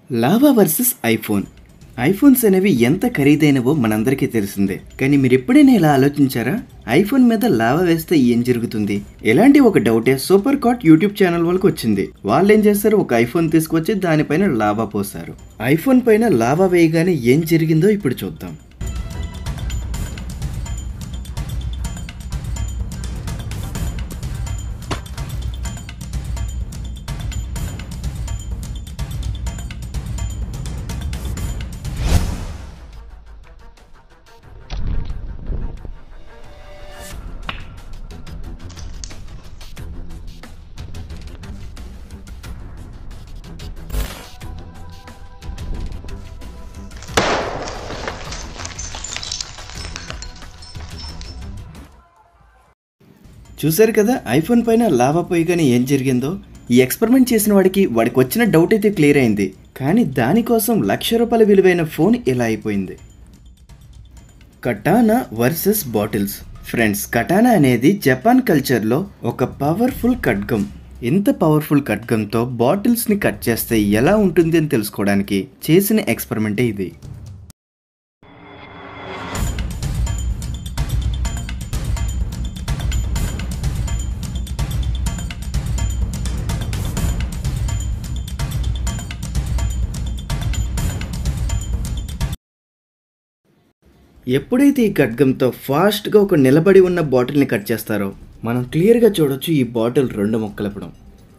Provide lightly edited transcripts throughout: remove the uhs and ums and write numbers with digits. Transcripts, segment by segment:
Lava versus iPhones అనేవి ఎంత ఖరీదైనవో మనందరికీ తెలిసిందే. కానీ మీరు ఎప్పుడైనా ఇలా ఆలోచించారా? ఐఫోన్ మీద లావా వేస్తే ఏం జరుగుతుంది? ఎలాంటి ఒక డౌటే సూపర్ కాట్ యూట్యూబ్ ఛానల్ వాళ్ళకి వచ్చింది. వాళ్ళు ఏం చేస్తారు, ఒక ఐఫోన్ తీసుకొచ్చి దానిపైన లావా పోసారు. ఐఫోన్ పైన లావా వేయగానే ఏం జరిగిందో ఇప్పుడు చూద్దాం. చూసారు కదా, ఐఫోన్ పైన లావా పోయగానే ఏం జరిగిందో. ఈ ఎక్స్పెరిమెంట్ చేసిన వాడికి వచ్చిన డౌట్ అయితే క్లియర్ అయింది. కానీ దానికోసం ₹1,00,000 విలువైన ఫోన్ ఇలా అయిపోయింది. కటానా వర్సెస్ బాటిల్స్. ఫ్రెండ్స్, కటానా అనేది జపాన్ కల్చర్లో ఒక పవర్ఫుల్ ఖడ్గం. ఇంత పవర్ఫుల్ ఖడ్గంతో బాటిల్స్ని కట్ చేస్తే ఎలా ఉంటుంది అని తెలుసుకోవడానికి చేసిన ఎక్స్పెరిమెంటే ఇది. ఎప్పుడైతే ఈ ఖడ్గంతో ఫాస్ట్గా ఒక నిలబడి ఉన్న బాటిల్ని కట్ చేస్తారో మనం క్లియర్గా చూడొచ్చు ఈ బాటిల్ 2 ముక్కలపడం.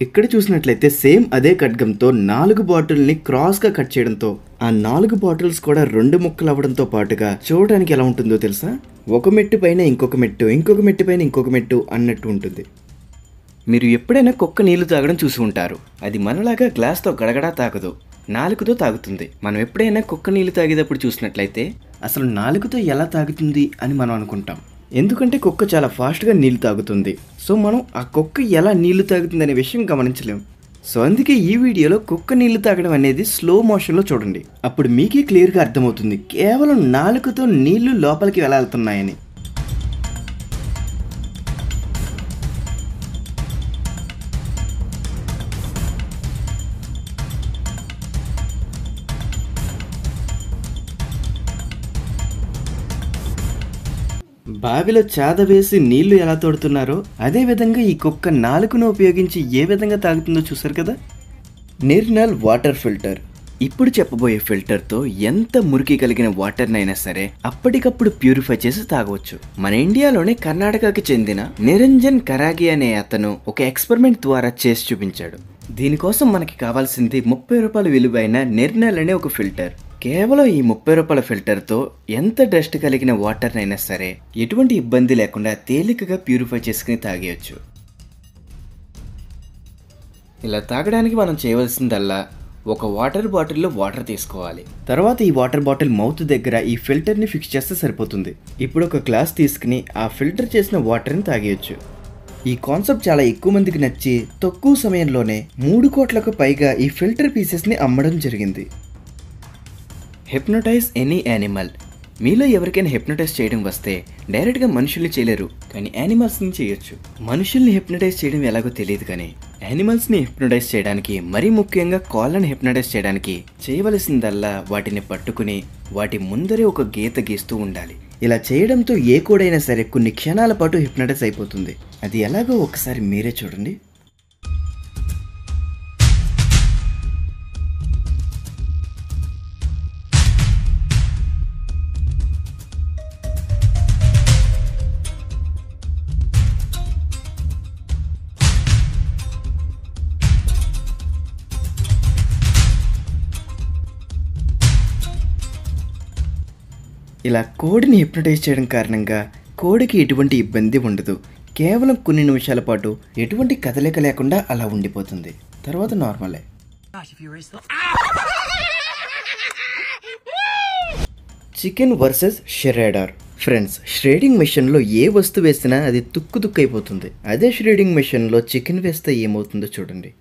ఇక్కడ చూసినట్లయితే సేమ్ అదే ఖడ్గంతో 4 బాటిల్ని క్రాస్గా కట్ చేయడంతో ఆ 4 బాటిల్స్ కూడా 2 ముక్కలు అవ్వడంతో పాటుగా చూడడానికి ఎలా ఉంటుందో తెలుసా? ఒక మెట్టు పైన ఇంకొక మెట్టు, ఇంకొక మెట్టు పైన ఇంకొక మెట్టు అన్నట్టు ఉంటుంది. మీరు ఎప్పుడైనా కుక్క నీళ్లు తాగడం చూసి ఉంటారు. అది మనలాగా గ్లాస్తో గడగడా తాగదు, నాలుకతో తాగుతుంది. మనం ఎప్పుడైనా కుక్క నీళ్లు తాగేటప్పుడు చూసినట్లయితే అసలు నాలుకతో ఎలా తాగుతుంది అని మనం అనుకుంటాం. ఎందుకంటే కుక్క చాలా ఫాస్ట్గా నీళ్లు తాగుతుంది. సో మనం ఆ కుక్క ఎలా నీళ్లు తాగుతుంది అనే విషయం గమనించలేం. సో అందుకే ఈ వీడియోలో కుక్క నీళ్లు తాగడం అనేది స్లో మోషన్లో చూడండి. అప్పుడు మీకే క్లియర్గా అర్థమవుతుంది కేవలం నాలుకతో నీళ్లు లోపలికి ఎలా వెళ్తున్నాయని. బావిలో చాద వేసి నీళ్లు ఎలా తోడుతున్నారో అదేవిధంగా ఈ కుక్క నాలుకను ఉపయోగించి ఏ విధంగా తాగుతుందో చూసారు కదా. నిర్నల్ వాటర్ ఫిల్టర్. ఇప్పుడు చెప్పబోయే ఫిల్టర్తో ఎంత మురికి కలిగిన వాటర్నైనా సరే అప్పటికప్పుడు ప్యూరిఫై చేసి తాగవచ్చు. మన ఇండియాలోనే కర్ణాటకకి చెందిన నిరంజన్ కరాగి అనే అతను ఒక ఎక్స్పెరిమెంట్ ద్వారా చేసి చూపించాడు. దీనికోసం మనకి కావాల్సింది ₹30 విలువైన నిర్నల్ అనే ఒక ఫిల్టర్. కేవలం ఈ ₹30 ఫిల్టర్తో ఎంత డస్ట్ కలిగిన వాటర్నైనా సరే ఎటువంటి ఇబ్బంది లేకుండా తేలికగా ప్యూరిఫై చేసుకుని తాగేయచ్చు. ఇలా తాగడానికి మనం చేయవలసిందల్లా ఒక వాటర్ బాటిల్లో వాటర్ తీసుకోవాలి. తర్వాత ఈ వాటర్ బాటిల్ మౌత్ దగ్గర ఈ ఫిల్టర్ని ఫిక్స్ చేస్తే సరిపోతుంది. ఇప్పుడు ఒక గ్లాస్ తీసుకుని ఆ ఫిల్టర్ చేసిన వాటర్ని తాగేయచ్చు. ఈ కాన్సెప్ట్ చాలా ఎక్కువ మందికి నచ్చి తక్కువ సమయంలోనే 3 కోట్లకు పైగా ఈ ఫిల్టర్ పీసెస్ని అమ్మడం జరిగింది. Hypnotise any animal. మీలో ఎవరికైనా హిప్నోటైజ్ చేయడం వస్తే డైరెక్ట్గా మనుషుల్ని చేయలేరు, కానీ యానిమల్స్ని చేయొచ్చు. మనుషుల్ని హిప్నోటైజ్ చేయడం ఎలాగో తెలియదు, కానీ యానిమల్స్ని హిప్నోటైజ్ చేయడానికి, మరీ ముఖ్యంగా కాళ్ళని హిప్నోటైజ్ చేయడానికి చేయవలసిందల్లా వాటిని పట్టుకుని వాటి ముందరే ఒక గీత గీస్తూ ఉండాలి. ఇలా చేయడంతో ఏ కోడైనా సరే కొన్ని క్షణాల పాటు హిప్నోటైజ్ అయిపోతుంది. అది ఎలాగో ఒకసారి మీరే చూడండి. ఇలా కోడిని హిప్నోటైజ్ చేయడం కారణంగా కోడికి ఎటువంటి ఇబ్బంది ఉండదు. కేవలం కొన్ని నిమిషాల పాటు ఎటువంటి కదలిక లేకుండా అలా ఉండిపోతుంది. తర్వాత నార్మలే. Chicken versus shredder. Friends, shredding మెషిన్లో ఏ వస్తువు వేసినా అది తుక్కు అయిపోతుంది. అదే ష్రేడింగ్ మెషిన్లో చికెన్ వేస్తే ఏమవుతుందో చూడండి.